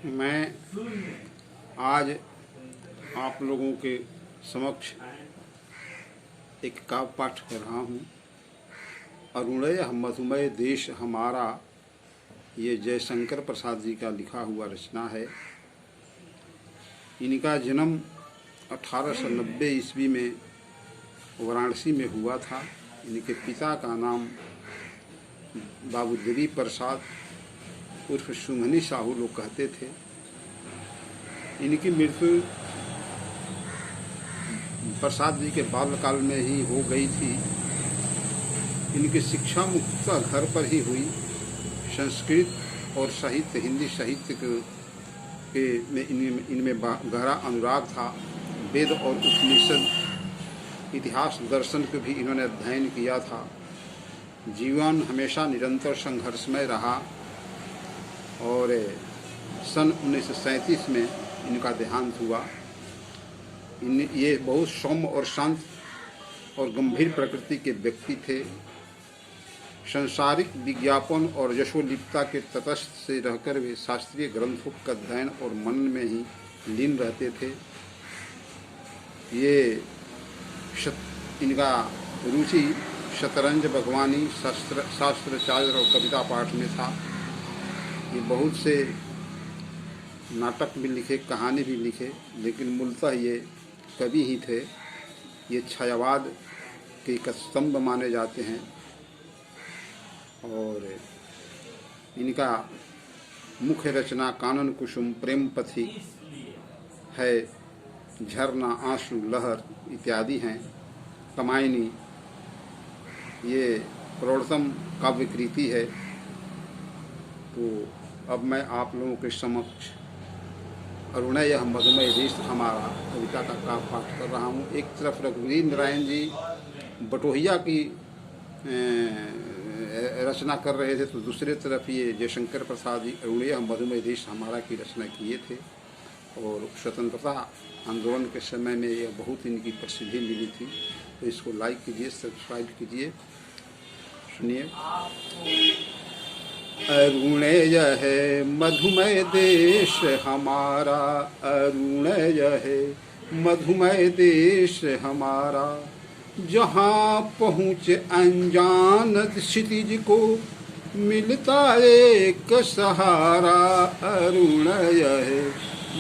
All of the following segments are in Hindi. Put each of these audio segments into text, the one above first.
मैं आज आप लोगों के समक्ष एक काव्य पाठ कर रहा हूँ। अरुणय मधुमय देश हमारा, ये जयशंकर प्रसाद जी का लिखा हुआ रचना है। इनका जन्म 1890 ईस्वी में वाराणसी में हुआ था। इनके पिता का नाम बाबू देवी प्रसाद उर्फ सुमनी साहू लोग कहते थे। इनकी मृत्यु प्रसाद जी के बाल्यकाल में ही हो गई थी। इनकी शिक्षा मुख्यतः घर पर ही हुई। संस्कृत और साहित्य, हिंदी साहित्य में इनमें गहरा अनुराग था। वेद और उपनिषद, इतिहास, दर्शन को भी इन्होंने अध्ययन किया था। जीवन हमेशा निरंतर संघर्षमय रहा और सन 1937 में इनका देहांत हुआ। ये बहुत सौम्य और शांत और गंभीर प्रकृति के व्यक्ति थे। सांसारिक विज्ञापन और यशोलिप्ता के तटस्थ से रहकर वे शास्त्रीय ग्रंथों का अध्ययन और मनन में ही लीन रहते थे। इनका रुचि शतरंज, बागवानी, शास्त्राचार्य और कविता पाठ में था। ये बहुत से नाटक भी लिखे, कहानी भी लिखे, लेकिन मूलतः ये कवि ही थे। ये छायावाद के एक स्तंभ माने जाते हैं। और इनका मुख्य रचना कानन कुसुम, प्रेम पथी है, झरना, आंसू, लहर इत्यादि हैं। कमायनी ये प्रौढ़तम काव्यकृति है। तो अब मैं आप लोगों के समक्ष अरुणय मधुमय देश हमारा कविता का काव्य पाठ कर रहा हूँ। एक तरफ रघुवीर नारायण जी बटोहिया की रचना कर रहे थे, तो दूसरे तरफ ये जयशंकर प्रसाद जी अरुणय मधुमय देश हमारा की रचना किए थे। और स्वतंत्रता आंदोलन के समय में यह बहुत इनकी प्रसिद्धि मिली थी। तो इसको लाइक कीजिए, सब्सक्राइब कीजिए, सुनिए। अरुणय है मधुमय देश हमारा, अरुणय है मधुमय देश हमारा, जहाँ पहुँच अनजान क्षितिज को मिलता एक सहारा। अरुणय है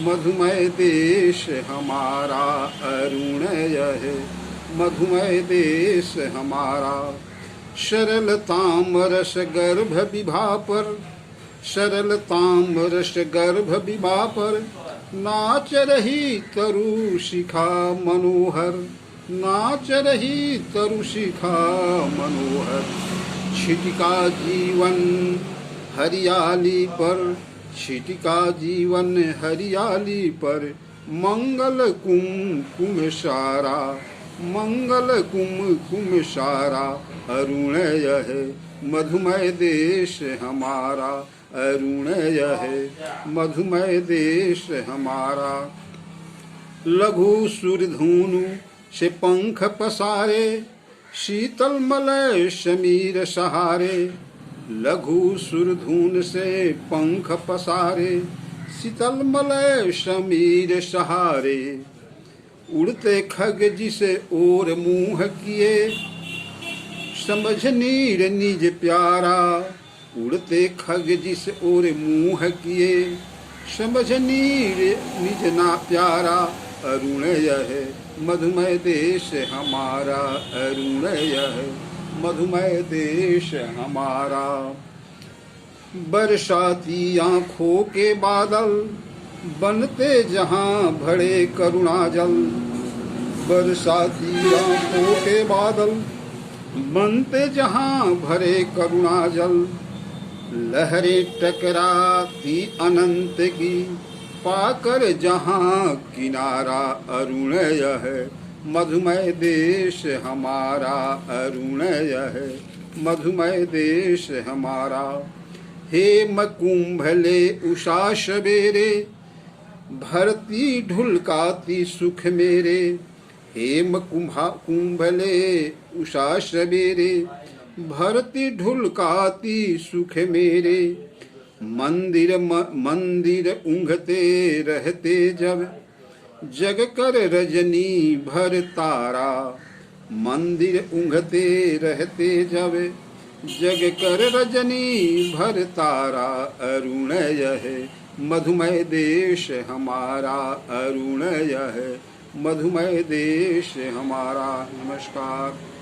मधुमय देश हमारा, अरुणय है मधुमय देश हमारा। सरलताम रस गर्भ विभा पर, सरलताम रस गर्भ विभा पर, नाच रही तरु शिखा मनोहर, नाच रही तरु शिखा मनोहर। छिटका जीवन हरियाली पर, छिटका जीवन हरियाली पर, मंगल कुमकुम सारा, मंगल कुमकुम सारा। अरुणय है मधुमय देश हमारा, अरुणय है मधुमय देश हमारा। लघु सुरधुनु से पंख पसारे, शीतल मलय समीर सहारे। लघु सुरधुन से पंख पसारे, शीतल मलय समीर सहारे। उड़ते खग जिसे ओर मुँह किए, समझ नीर निज प्यारा। उड़ते खग जिस ओर मुँह किए, समझ नीर निज ना प्यारा। अरुणय है मधुमय देश हमारा, अरुणय है मधुमय देश हमारा। बरसाती आँखों के बादल बनते जहाँ भरे करुणा जल, बरसाती आँखों के बादल बनते जहाँ भरे करुणा जल। लहरें टकराती अनंत की, पाकर जहाँ किनारा। अरुणय है मधुमय देश हमारा, अरुणय है मधुमय देश हमारा। हेम कुंभले उषा सवेरे, भरती ढुलकाती सुख मेरे। हेम कुंभले उषा सवेरे, भरती ढुलकाती सुख मेरे। मंदिर ऊँघते रहते जब, जग कर रजनी भर तारा। मंदिर ऊँघते रहते जब, जग कर रजनी भर तारा। अरुण यह मधुमय देश हमारा, अरुण यह मधुमय देश हमारा। नमस्कार।